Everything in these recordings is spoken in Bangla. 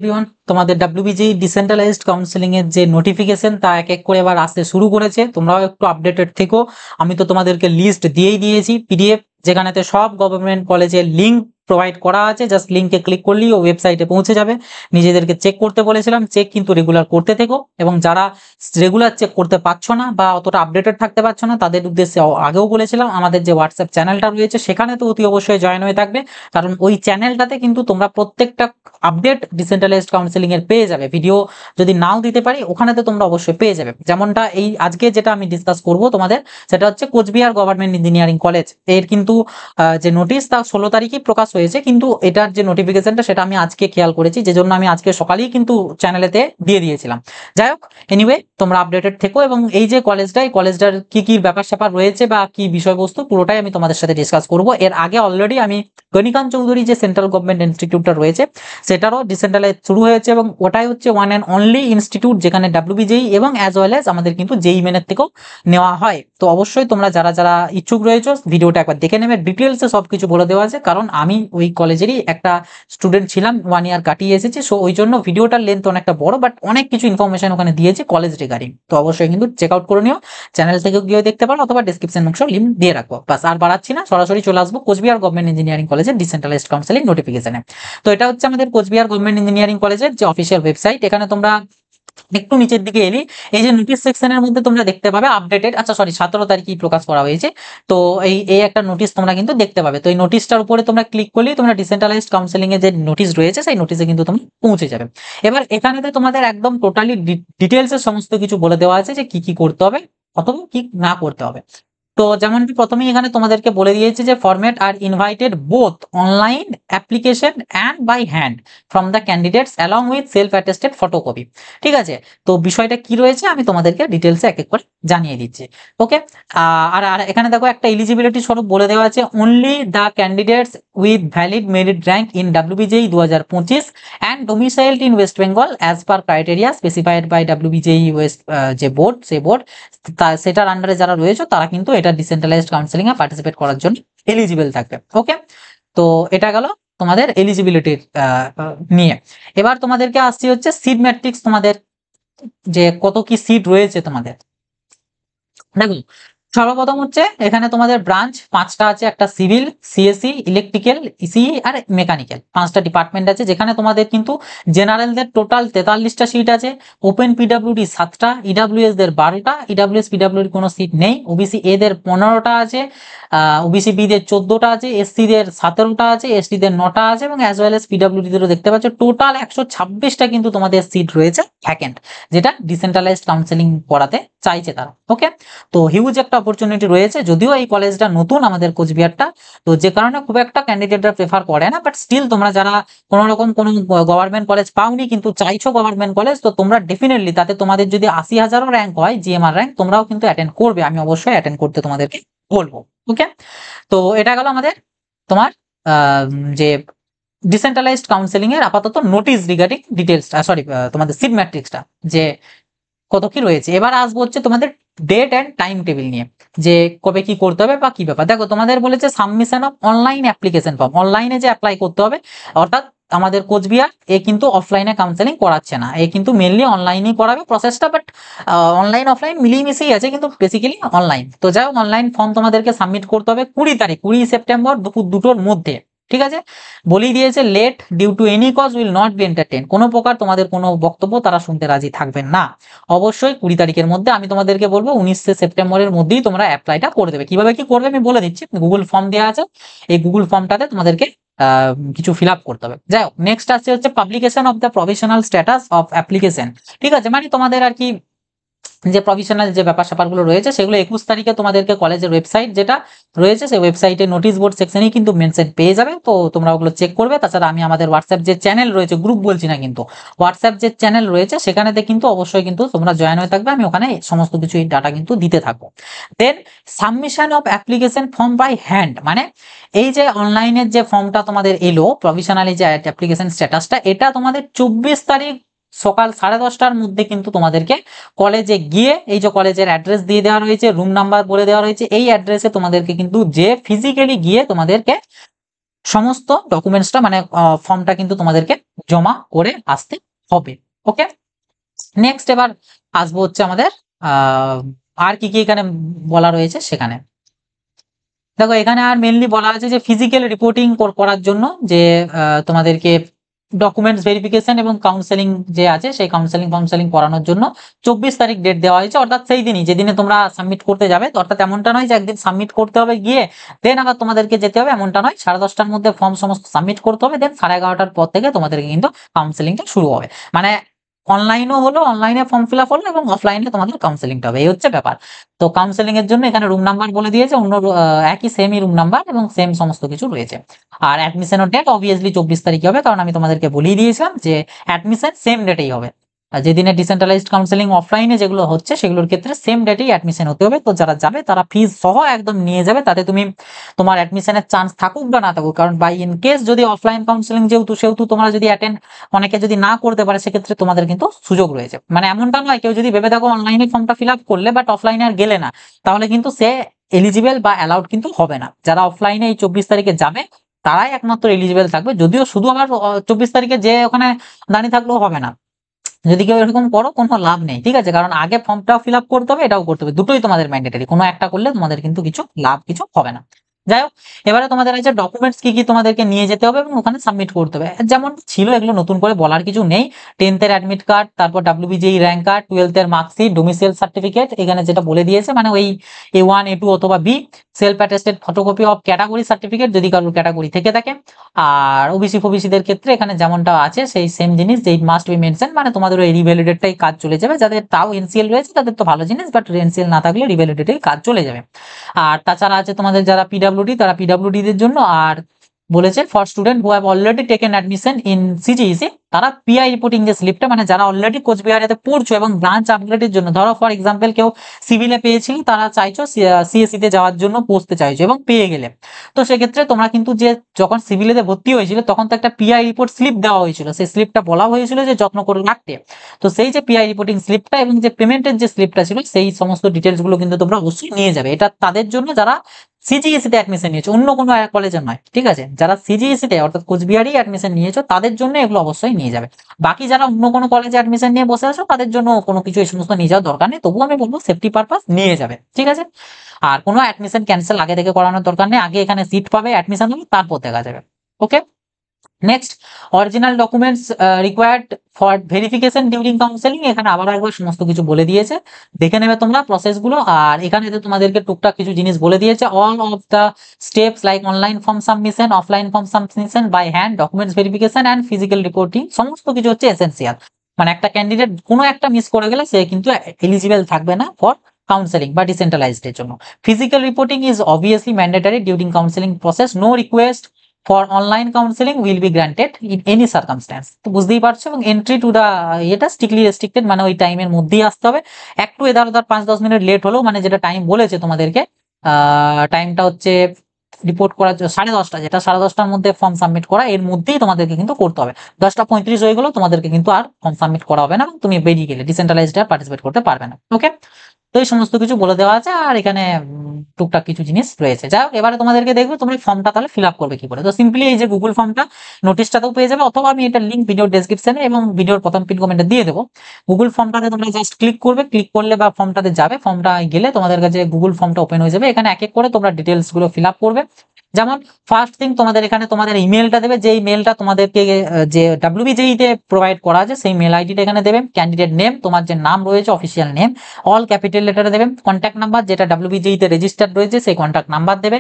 এভরিওয়ান, তোমাদের ডাব্লিউবিজি ডিসেন্ট্রালাইজড কাউন্সেলিং এর যে নোটিফিকেশন তা এক এক করে এবার আসতে শুরু করেছে। তোমরাও একটু আপডেটেড থেকো। আমি তো তোমাদেরকে লিস্ট দিয়েই দিয়েছি পিডিএফ, যেখানেতে সব গভর্নমেন্ট কলেজের লিঙ্ক প্রোভাইড করা আছে। জাস্ট লিঙ্কে ক্লিক করলেই ও ওয়েবসাইটে পৌঁছে যাবে। নিজেদেরকে চেক করতে বলেছিলাম, চেক কিন্তু রেগুলার করতে থেকো। এবং যারা রেগুলার চেক করতে পারছো না বা অতটা আপডেটেড থাকতে পারছো না, তাদের উদ্দেশ্যে আগেও বলেছিলাম আমাদের যে হোয়াটসঅ্যাপ চ্যানেলটা রয়েছে সেখানে তো অতি অবশ্যই জয়েন হয়ে থাকবে। কারণ ওই চ্যানেলটাতে কিন্তু তোমরা প্রত্যেকটা আপডেট ডিসেন্ট্রালাইজড কাউন্সেলিং এর পেয়ে যাবে। ভিডিও যদি নাও দিতে পারি ওখানেতে তোমরা অবশ্যই পেয়ে যাবে। যেমনটা এই আজকে যেটা আমি ডিসকাস করব তোমাদের, সেটা হচ্ছে কোচবিহার গভর্নমেন্ট ইঞ্জিনিয়ারিং কলেজ এর কিন্তু যে নোটিশ তা 16 তারিখই প্রকাশ হয়েছে, কিন্তু এটার যে নোটিফিকেশনটা সেটা আমি আজকে খেয়াল করেছি, যে জন্য আমি আজকে সকালেই কিন্তু চ্যানেলেতে দিয়ে দিয়েছিলাম। যাই হোক, এনিওয়ে তোমরা আপডেটেড থেকো। এবং এই যে কলেজটা, এই কলেজটার কি কি ব্যাপার স্যাপার রয়েছে বা কি বিষয়বস্তু পুরোটাই আমি তোমাদের সাথে ডিসকাস করব। এর আগে অলরেডি আমি গণিকান্ত চৌধুরী যে সেন্ট্রাল গভর্নমেন্ট ইনস্টিটিউটটা রয়েছে সেটারও ডিসেন্ট্রালাইজ শুরু হয়েছে, এবং ওটাই হচ্ছে ওয়ান অ্যান্ড অনলি ইনস্টিটিউট যেখানে ডাব্লিউবিজেই এবং অ্যাজ ওয়েল অ্যাজ আমাদের কিন্তু জেই মেনের থেকেও নেওয়া হয়। তো অবশ্যই তোমরা যারা যারা ইচ্ছুক রয়েছো ভিডিওটা একবার দেখে নেবে, ডিটেলসে সবকিছু বলে দেওয়া আছে। কারণ আমি ওই কলেজেরই একটা স্টুডেন্ট ছিলাম, 1 ইয়ার কাটিয়ে এসেছি, সো ওই জন্য ভিডিওটার লেন্থ অনেকটা বড়, বাট অনেক কিছু ইনফরমেশন ওখানে দিয়েছে কলেজ রিগার্ডিং। তো অবশ্যই কিন্তু চেক আউট করে নিও, চ্যানেল থেকে গিয়ে দেখতে পারো অথবা ডেসক্রিপশন বক্সে লিংক দিয়ে রাখবো। বাস আর বাড়াচ্ছি না, সরাসরি চলে আসবো কোচবিহার গভর্নমেন্ট ইঞ্জিনিয়ারিং কলেজের ডিসেন্ট্রালাইজড কাউন্সেলিং নোটিফিকেশনে। তো এটা হচ্ছে আমাদের কোচবিহার গভর্নমেন্ট ইঞ্জিনিয়ারিং কলেজের যে অফিসিয়াল ওয়েবসাইট। এখানে তোমরা একটু নিচের দিকে এলি, এই যে নোটিশ সেকশনের মধ্যে তোমরা দেখতে পাবে আপডেটেড, আচ্ছা সরি 17 তারিখই প্রকাশ করা হয়েছে। তো এই একটা নোটিশ তোমরা কিন্তু দেখতে পাবে। তো এই নোটিশটার উপরে তোমরা ক্লিক করলেই তোমরা ডিসেন্ট্রালাইজড কাউন্সেলিং এর যে নোটিশ রয়েছে সেই নোটিশে কিন্তু তোমরা পৌঁছে যাবে। এবার এখানেতে তোমাদের একদম টোটালি ডিটেলসে সমস্ত কিছু বলে দেওয়া আছে যে কি কি করতে হবে অথবা কি না করতে হবে। তো যেমনটি প্রথমেই এখানে তোমাদেরকে বলে দিয়েছে যে format are invited both online application and by hand from the candidates along with self attested photocopy. ঠিক আছে, তো বিষয়টা কি রয়েছে আমি তোমাদেরকে ডিটেলসে এক এক করে জানিয়ে দিচ্ছি। ওকে, আর আর এখানে দেখো একটা এলিজিবিলিটি স্বরূপ বলে দেওয়া আছে, only the candidates with valid merit rank in WBJEE 2025 and domiciled in West Bengal as per criteria specified by WBJEE west যে বোর্ড, সেই বোর্ড সেটার আন্ডারে যারা রয়েছে তারা কিন্তু এটা ডিসেন্ট্রালাইজড কাউন্সেলিং এ পার্টিসিপেট করার জন্য এলিজিবল থাকবে। ওকে, তো এটা গেল তোমাদের এলিজিবিলিটির নিয়ে। এবার তোমাদেরকে আসছি হচ্ছে সিট ম্যাট্রিক্স, তোমাদের যে কত কি সিট রয়েছে তোমাদের। দেখো, সর্বপ্রথম হচ্ছে এখানে তোমাদের ব্রাঞ্চ 5টা আছে, একটা সিভিল, সিএসসি, ইলেকট্রিক্যাল, ইসিই আর মেকানিক্যাল, 5টা ডিপার্টমেন্ট আছে। যেখানে তোমাদের কিন্তু জেনারেলদের টোটাল 43টা সিট আছে, ওপেন পিডব্লিউডি 7টা, ইডব্লিউএস দের 12টা, ইডব্লিউএস পিডব্লিউডি কোনো সিট নেই, ওবিসি এ দের 15টা আছে, ওবিসি বি দের 14টা আছে, এসসি দের 17টা আছে, এসটি দের 9টা আছে, এবং অ্যাজ ওয়েল এস পিডব্লিউডি দেরও দেখতে পাচ্ছ টোটাল 126টা কিন্তু তোমাদের সিট রয়েছে ভ্যাকেন্ট, যেটা ডিসেন্ট্রালাইজড কাউন্সেলিং করাতে চাইছে তারা। ওকে, তো হিউজ একটা অপরচুনিটি রয়েছে, যদিও এই কলেজটা নতুন আমাদের কোচবিহারটা, তো যে কারণে খুব একটা ক্যান্ডিডেটরা প্রেফার করে না, বাট স্টিল তোমরা যারা কোনো রকম কোনো গভর্নমেন্ট কলেজ পাওনি কিন্তু চাইছো গভর্নমেন্ট কলেজ, তো তোমরা ডেফিনেটলি তাতে তোমাদের যদি 80,000ও র্যাঙ্ক হয় জিএমআর র্যাঙ্ক, তোমরাও কিন্তু অ্যাটেন্ড করবে, আমি অবশ্যই অ্যাটেন্ড করতে তোমাদেরকে বলবো। ওকে, তো এটা গেল আমাদের তোমার যে ডিসেন্ট্রালাইজড কাউন্সেলিং এর আপাতত নোটিশ রিগার্ডিং ডিটেলস, সরি তোমাদের সিট ম্যাট্রিক্সটা যে কত কি রয়েছে। এবার আসবো হচ্ছে তোমাদের ডেট এন্ড টাইম টেবিল নিয়ে, যে কবে কি করতে হবে বা কি ব্যাপার। দেখো, তোমাদের বলেছে submission of online application form, অনলাইনে যে অ্যাপ্লাই করতে হবে, অর্থাৎ আমাদের কোচবিহার এ কিন্তু অফলাইনে কাউন্সেলিং করাচ্ছে না, এ কিন্তু মেনলি অনলাইনেই করাবে প্রসেসটা, বাট অনলাইন অফলাইন মিলিয়ে মিশিয়ে আছে, কিন্তু বেসিক্যালি অনলাইন। তো যাই হোক, অনলাইন ফর্ম তোমাদেরকে সাবমিট করতে হবে 20 তারিখ, 20 সেপ্টেম্বর দুপুর 2টোর মধ্যে। ঠিক আছে, বলেই দিয়েছে late due to any cause will not be entertain, কোনো প্রকার তোমাদের কোনো বক্তব্য তারা শুনতে রাজি থাকবেন না। অবশ্যই 20 তারিখের মধ্যে, আমি তোমাদেরকে বলবো 19 সেপ্টেম্বরের মধ্যেই তোমরা অ্যাপ্লাইটা করে দেবে। কিভাবে কি করবে আমি বলে দিচ্ছি, গুগল ফর্ম দেওয়া আছে, এই গুগল ফর্মটাতে তোমাদেরকে কিছু ফিল আপ করতে হবে। যাই হোক, নেক্সট আসছে হচ্ছে publication of the provisional status of application. ঠিক আছে, মানে তোমাদের আর কি যে প্রভিশনাল যে ব্যাপার স্যাপারগুলো রয়েছে সেগুলো 21 তারিখে তোমাদেরকে কলেজের ওয়েবসাইট যেটা রয়েছে সেই ওয়েবসাইটে নোটিশ বোর্ড সেকশনেই কিন্তু মেনশন পেয়ে যাবে, তো তোমরা ওগুলো চেক করবে। তাছাড়া আমি আমাদের হোয়াটসঅ্যাপ যে চ্যানেল রয়েছে, গ্রুপ বলছি না কিন্তু, হোয়াটসঅ্যাপ যে চ্যানেল রয়েছে সেখানেতে কিন্তু অবশ্যই কিন্তু তোমরা জয়েন হয়ে থাকবে, আমি ওখানে সমস্ত কিছু এই ডাটা কিন্তু দিতে থাকবো। Then submission of application form by hand, মানে এই যে অনলাইনের যে ফর্মটা তোমাদের এলো প্রভিশনালি যে অ্যাপ্লিকেশন স্ট্যাটাসটা, এটা তোমাদের 24 তারিখ সকাল 10:30টার মধ্যে কিন্তু তোমাদেরকে কলেজে গিয়ে, এই যে কলেজের অ্যাড্রেস দিয়ে দেওয়া রয়েছে, রুম নাম্বার বলে দেওয়া রয়েছে, এই অ্যাড্রেসে তোমাদেরকে কিন্তু যে ফিজিক্যালি গিয়ে তোমাদেরকে সমস্ত ডকুমেন্টসটা মানে ফর্মটা কিন্তু তোমাদেরকে জমা করে আসতে হবে। ওকে, নেক্সট এবার আসবো হচ্ছে আমাদের আর কি কি এখানে বলা রয়েছে সেখানে। দেখো এখানে আর মেনলি বলা আছে যে ফিজিক্যাল রিপোর্টিং করার জন্য যে তোমাদেরকে ডকুমেন্টস ভেরিফিকেশন এবং কাউন্সেলিং যে আছে সেই কাউন্সেলিং করানোর জন্য 24 তারিখ ডেট দেওয়া হয়েছে, অর্থাৎ সেই দিনই যেদিনে তোমরা সাবমিট করতে যাবে। অর্থাৎ এমনটা নয় যে একদিন সাবমিট করতে হবে গিয়ে দেন আবার তোমাদেরকে যেতে হবে, এমনটা নয়। 10:30টার মধ্যে ফর্ম সমস্ত সাবমিট করতে হবে, দেন 11:30টার পর থেকে তোমাদেরকে কিন্তু কাউন্সেলিংটা শুরু হবে। মানে অনলাইনও হলো, অনলাইনে ফর্ম ফিল আপ হলো এবং অফলাইনে তোমাদের কাউন্সেলিংটা হবে, এই হচ্ছে ব্যাপার। তো কাউন্সেলিং এর জন্য এখানে রুম নাম্বার বলে দিয়েছে, অন্য একই সেমই রুম নাম্বার এবং সেম সমস্ত কিছু রয়েছে। আর অ্যাডমিশনের ডেট অবভিয়াসলি 24 তারিখে হবে, কারণ আমি তোমাদেরকে বলেই দিয়েছিলাম যে অ্যাডমিশন সেম ডেটেই হবে। আর যেদিনে ডিসেন্ট্রালাইজড কাউন্সেলিং অফলাইনে যেগুলো হচ্ছে সেগুলোর ক্ষেত্রে সেম ডেটেই অ্যাডমিশন হতে হবে। তো যারা যাবে তারা ফিস সহ একদম নিয়ে যাবে, তাতে তুমি তোমার অ্যাডমিশনের চান্স থাকুক বা না থাকুক। কারণ বাই ইন কেস যদি অফলাইন কাউন্সেলিং সেহেতু তোমরা যদি অ্যাটেন্ড অনেকে যদি না করতে পারে, সেক্ষেত্রে তোমাদের কিন্তু সুযোগ রয়েছে। মানে এমনটা নয় কেউ যদি ভেবে দেখো অনলাইনে ফর্মটা ফিল আপ করলে বাট অফলাইনে আর গেলে না, তাহলে কিন্তু সে এলিজিবল বা অ্যালাউড কিন্তু হবে না। যারা অফলাইনে এই 24 তারিখে যাবে তারাই একমাত্র এলিজিবল থাকবে। যদিও শুধু আবার 24 তারিখে যে ওখানে দাঁড়িয়ে থাকলেও হবে না, যদি কেউ এরকম করো কোনো লাভ নেই, ঠিক আছে? কারণ আগে ফর্মটাও ফিল আপ করতে হবে, এটাও করতে হবে, দুটোই তোমাদের ম্যান্ডেটরি। কোনো একটা করলে তোমাদের কিন্তু কিছু লাভ কিছু হবে না। যাই হোক, এবারে তোমাদের আছে ডকুমেন্টস কি কি তোমাদেরকে নিয়ে যেতে হবে এবং ওখানে সাবমিট করতে হবে। যেমন ছিল এগুলো নতুন করে বলার কিছু নেই। 10th এর অ্যাডমিট কার্ড, তারপর WBJE র্যাঙ্ক কার্ড, 12th এর মার্কশিট, ডোমিসাইল সার্টিফিকেট, এখানে যেটা বলে দিয়েছে মানে ওই A1 A2 অথবা B, self attested photocopy of category certificate যদি কারোর ক্যাটাগরি থেকে থাকে। আর ওবিসি ফবিসিদের ক্ষেত্রে এখানে যেমনটা আছে সেই সেম জিনিস, যেই মাস্ট বি মেনশন, মানে তোমাদের ওই রিভ্যালিডেটটাই কাজ চলে যাবে। যাদের তাও এনসিএল রয়েছে তাদের তো ভালো জিনিস, বাট এনসিএল না থাকলে রিভ্যালিডেটেই কাজ চলে যাবে। আর তাছাড়া আছে তোমাদের যারা পিডব্লিউডি, তারা পিডব্লিউডি দের জন্য। আর বলেছে for student who have already taken admission in সিজিইসি, তারা পিআই রিপোর্টিং যে স্লিপটা, মানে যারা অলরেডি কোচবিহারেতে পড়ছো এবং ব্রাঞ্চ আপগ্রেডের জন্য, ধরো ফর এক্সাম্পল কেউ সিভিলে পেয়েছিল, তারা চাইছো সিএসসি তে যাওয়ার জন্য পড়তে চাইছো এবং পেয়ে গেলে, তো সেক্ষেত্রে তোমরা কিন্তু যে যখন সিভিলেতে ভর্তি হয়েছিল তখন তো একটা পিআই রিপোর্ট স্লিপ দেওয়া হয়েছিল, সেই স্লিপটা বলা হয়েছিল যে যত্ন করে রাখতে। তো সেই যে পিআই রিপোর্টিং স্লিপটা এবং যে পেমেন্টের যে স্লিপটা ছিল, সেই সমস্ত ডিটেলস গুলো কিন্তু তোমরা অবশ্যই নিয়ে যাবে। এটা তাদের জন্য যারা সিজিএসসি তে অ্যাডমিশন নিয়েছো, অন্য কোনো কলেজে নয়, ঠিক আছে? যারা সিজিএসসি তে অর্থাৎ কোচবিহারই অ্যাডমিশন নিয়েছো তাদের জন্য এগুলো অবশ্যই নিয়ে যাবে। বাকি যারা অন্য কোনো কলেজে অ্যাডমিশন নিয়ে বসে আছো তাদের জন্য কোনো কিছু এই সমস্ত নিয়ে যাওয়ার দরকার নেই, তবুও আমি বলবো সেফটি পারপাস নিয়ে যাবে, ঠিক আছে? আর কোনো অ্যাডমিশন ক্যান্সেল আগে থেকে করানোর দরকার নেই, আগে এখানে সিট পাবে, অ্যাডমিশন হবে, তারপর দেখা যাবে। Okay, next, original documents required for verification during counselling, এখানে আবার একবার সমস্ত কিছু বলে দিয়েছে, দেখে নেবে তোমরা প্রসেস গুলো। আর এখানে তোমাদেরকে টুকটাক কিছু জিনিস বলে দিয়েছে, all of the steps like online form submission, offline form submission by hand, documents verification and physical reporting, সমস্ত কিছু হচ্ছে এসেনশিয়াল। মানে একটা ক্যান্ডিডেট কোনো একটা মিস করে গেলে সে কিন্তু এলিজিবল থাকবে না ফর কাউন্সেলিং বা ডিসেন্ট্রালাইজড এর জন্য। Physical reporting is obviously mandatory during counselling process, no request for online counselling will be granted in any circumstance. তো বুঝতেই পারছো, এবং এন্ট্রি টু দা এটা স্ট্রিক্টলি রেস্ট্রিক্টেড, মানে ওই টাইমের মধ্যেই আসতে হবে। একটু এধার ওধার 5-10 মিনিট লেট হলেও, মানে যেটা টাইম বলেছে তোমাদেরকে, টাইমটা হচ্ছে রিপোর্ট করার 10:30, যেটা 10:30টার মধ্যে ফর্ম সাবমিট করা, এর মধ্যেই তোমাদেরকে কিন্তু করতে হবে। 10:35 হয়ে গেলেও তোমাদেরকে কিন্তু আর ফর্ম সাবমিট করা হবে না এবং তুমি বেরিয়ে গেলে ডিসেন্ট্রালাইজড আর পার্টিসিপেট করতে পারবে না। ওকে, তো এই সমস্ত কিছু বলে দেওয়া আছে। আর এখানে টুকটাক কিছু জিনিস রয়েছে। যাই হোক, এবারে তোমাদেরকে দেখবে তোমরা ফর্মটা তাহলে ফিল আপ করবে কি করে। তো সিম্পলি এই যে গুগল ফর্মটা নোটিশটাতেও পেয়ে যাবে, অথবা আমি এটা লিঙ্ক ভিডিও ডেসক্রিপশনে এবং ভিডিওর প্রথম পিন কমেন্টে দিয়ে দেবো। গুগল ফর্মটাতে তোমরা জাস্ট ক্লিক করবে, ক্লিক করলে বা ফর্মটাতে যাবে, ফর্মটা গেলে তোমাদের কাছে গুগল ফর্মটা ওপেন হয়ে যাবে। এখানে এক এক করে তোমরা ডিটেলস গুলো ফিল আপ করবে। যেমন ফার্স্ট থিং তোমাদের এখানে তোমাদের ইমেলটা দেবে, যে ইমেলটা তোমাদেরকে যে WBJE তে প্রোভাইড করা আছে সেই মেল আইডিটা এখানে দেবে। ক্যান্ডিডেট নেম, তোমার যে নাম রয়েছে অফিসিয়াল নেম, অল ক্যাপিটাল লেটারে দেবে। কন্ট্যাক্ট নাম্বার, যেটা WBJE তে রেজিস্টার্ড রয়েছে সেই কন্ট্যাক্ট নাম্বার দেবে।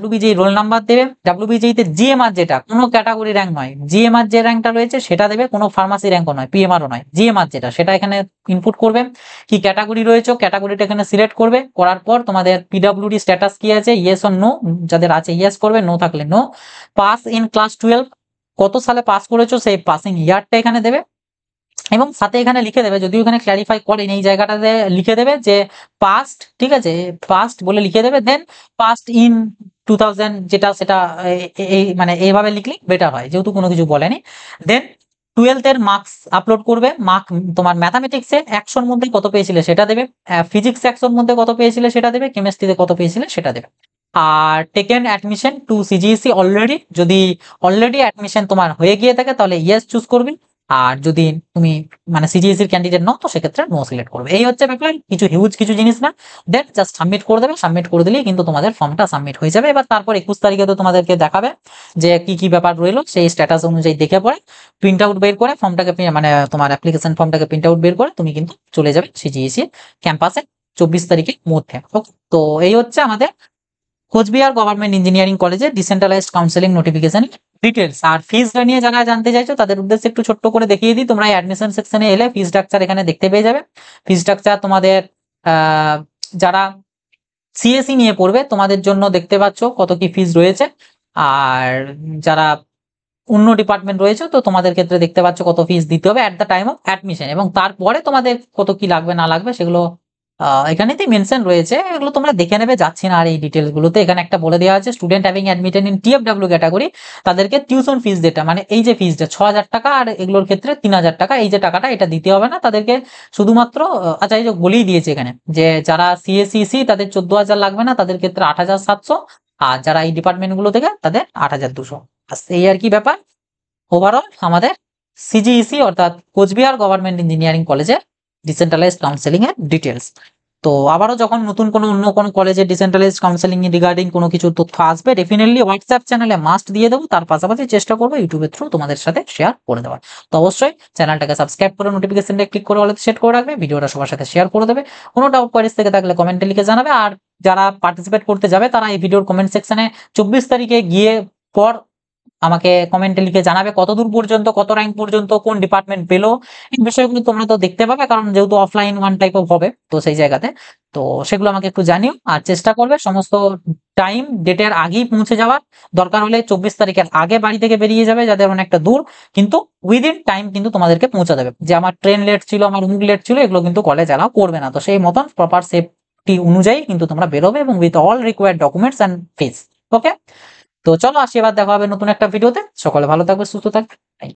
WBJE রোল নাম্বার দেবে। WBJE তে জিএমআর, যেটা কোনো ক্যাটাগরি র্যাঙ্ক নয়, জিএমআর যে র্যাঙ্কটা রয়েছে সেটা দেবে, কোনো ফার্মাসি র্যাঙ্কও নয়, পিএমআরও নয়, জিএমআর যেটা, সেটা এখানে ইনপুট করবে। কি ক্যাটাগরি রয়েছে ক্যাটাগরিটা এখানে সিলেক্ট করবে, করার পর তোমাদের পিডব্লিউডি স্ট্যাটাস কি আছে, ইয়েস অর নো, যাদের আছে ইয়েস করবে, নো থাকলে নো। পাস ইন ক্লাস 12, কত সালে পাস করেছো সেই পাসিং ইয়ারটা এখানে দেবে। এবং সাথে এখানে লিখে দেবে, যদিও এখানে ক্ল্যারিফাই করেন, এই জায়গাটাতে লিখে দেবে যে পাস্ট, ঠিক আছে, পাস্ট বলে লিখে দেবে। দেন পাস্ট ইন 2000, যেটা সেটা এই মানে এইভাবে লিখলে বেটার হয়, যেহেতু কোনো কিছু বলেনি। দেন 12th এর মার্কস আপলোড করবে, তোমার ম্যাথামেটিক্সে 100-র মধ্যে কত পেয়েছিলে সেটা দেবে, ফিজিক্স 100-র মধ্যে কত পেয়েছিলে সেটা দেবে, কেমিস্ট্রিতে কত পেয়েছিলে সেটা দেবে। Are taken admission two সিজিএসি already, যদি অলরেডি অ্যাডমিশন তোমার হয়ে গিয়ে থাকে তাহলে ইয়েস চুজ করবে, আর যদি তুমি মানে সিজিএসি এর ক্যান্ডিডেট নও তো সেক্ষেত্রে নো সিলেক্ট করবে। এই হচ্ছে ব্যাপার, কিছু হিউজ কিছু জিনিস না। দেন জাস্ট সাবমিট করে দেবে, সাবমিট করে দিলেই কিন্তু তোমাদের ফর্মটা সাবমিট হয়ে যাবে। এবার তারপর 21 তারিখে তো তোমাদেরকে দেখাবে যে কি কি ব্যাপার রইলো, সেই স্ট্যাটাস অনুযায়ী দেখে পরে প্রিন্ট আউট বের করে ফর্মটাকে মানে তোমার অ্যাপ্লিকেশন ফর্মটাকে প্রিন্ট আউট বের করে তুমি কিন্তু চলে যাবে সিজিএসি ক্যাম্পাসে 24 তারিখের মধ্যে। ওকে, তো এই হচ্ছে আমাদের কোচবিহার গভর্নমেন্ট ইঞ্জিনিয়ারিং কলেজের ডিসেন্ট্রালাইজড কাউন্সেলিং নোটিফিকেশন ডিটেলস। আর ফিজটা নিয়ে যারা জানতে চাইছো তাদের উদ্দেশ্যে একটু ছোট্ট করে দেখিয়ে দিই। তোমরা অ্যাডমিশন সেকশনে এলে ফিজ স্ট্রাকচার এখানে দেখতে পেয়ে যাবে। ফিজ স্ট্রাকচার তোমাদের যারা সিএসি নিয়ে পড়বে তোমাদের জন্য দেখতে পাচ্ছ কত কি ফিজ রয়েছে, আর যারা অন্য ডিপার্টমেন্ট রয়েছে তো তোমাদের ক্ষেত্রে দেখতে পাচ্ছ কত ফিস দিতে হবে at the time of admission, এবং তারপরে তোমাদের কত কি লাগবে না লাগবে সেগুলো এখানেতেই মেনশন রয়েছে, এগুলো তোমরা দেখে নেবে, যাচ্ছি না আর এই ডিটেলস গুলোতে। এখানে একটা বলে দেওয়া আছে student having admitted in TFW category, তাদেরকে টিউশন ফিস যেটা মানে এই যে ফিসটা 6,000 টাকা, আর এগুলোর ক্ষেত্রে 3,000 টাকা, এই যে টাকাটা এটা দিতে হবে না তাদেরকে, শুধুমাত্র আচ্ছা এই যে বলেই দিয়েছে এখানে যে যারা সিএসিসি তাদের 14,000 লাগবে না, তাদের ক্ষেত্রে 8,700, আর যারা এই ডিপার্টমেন্ট গুলো থেকে তাদের 8,200। এই আর কি ব্যাপার ওভারঅল আমাদের সিজিইসি অর্থাৎ কোচবিহার গভর্নমেন্ট ইঞ্জিনিয়ারিং কলেজের ডিসেন্ট্রালাইজড কাউন্সেলিং এর ডিটেলস। তো আবারও যখন নতুন কোনো অন্য কোনো কলেজের ডিসেন্ট্রালাইজড কাউন্সেলিং রিগার্ডিং কোনো কিছু তথ্য আসবে ডেফিনেটলি হোয়াটসঅ্যাপ চ্যানেলে মাস্ট দিয়ে দেবো, তার পাশাপাশি চেষ্টা করবো ইউটিউবের থ্রু তোমাদের সাথে শেয়ার করে দেওয়ার। তো অবশ্যই চ্যানেলটাকে সাবস্ক্রাইব করে নোটিফিকেশনটা ক্লিক করে অলরেডি সেট করে রাখবে, ভিডিওটা সবার সাথে শেয়ার করে দেবে, কোনো ডাউট কোয়ারিজ থেকে থাকলে কমেন্টে লিখে জানাবে। আর যারা পার্টিসিপেট করতে যাবে তারা এই ভিডিওর কমেন্ট সেকশনে 24 তারিখে গিয়ে পর আমাকে কমেন্টে লিখে জানাবে কতদূর পর্যন্ত, কত র্যাঙ্ক পর্যন্ত, কোন ডিপার্টমেন্ট পেলো, এই বিষয়গুলো তোমরা তো দেখতে পাবে, কারণ যেহেতু অফলাইন ওয়ান টাইপ অফ হবে তো সেই জায়গাতে। তো সেগুলো আমাকে একটু জানিও, আর চেষ্টা করবে সমস্ত টাইম ডেটের আগেই পৌঁছে যাওয়ার, দরকার হলে 24 তারিখের আগে বাড়ি থেকে বেরিয়ে যাবে যাদের অনেকটা দূর, কিন্তু উইদিন টাইম কিন্তু তোমাদেরকে পৌঁছে দেবে। যে আমার ট্রেন লেট ছিল, আমার অমুক লেট ছিল, এগুলো কিন্তু কলেজ অ্যালাউ করবে না। তো সেই মতন প্রপার সেফটি অনুযায়ী কিন্তু তোমরা বেরোবে, এবং with all required documents and fees. Okay, তো চলো আসি, এবার দেখা হবে নতুন একটা ভিডিওতে। সকলে ভালো থাকবে, সুস্থ থাকবে।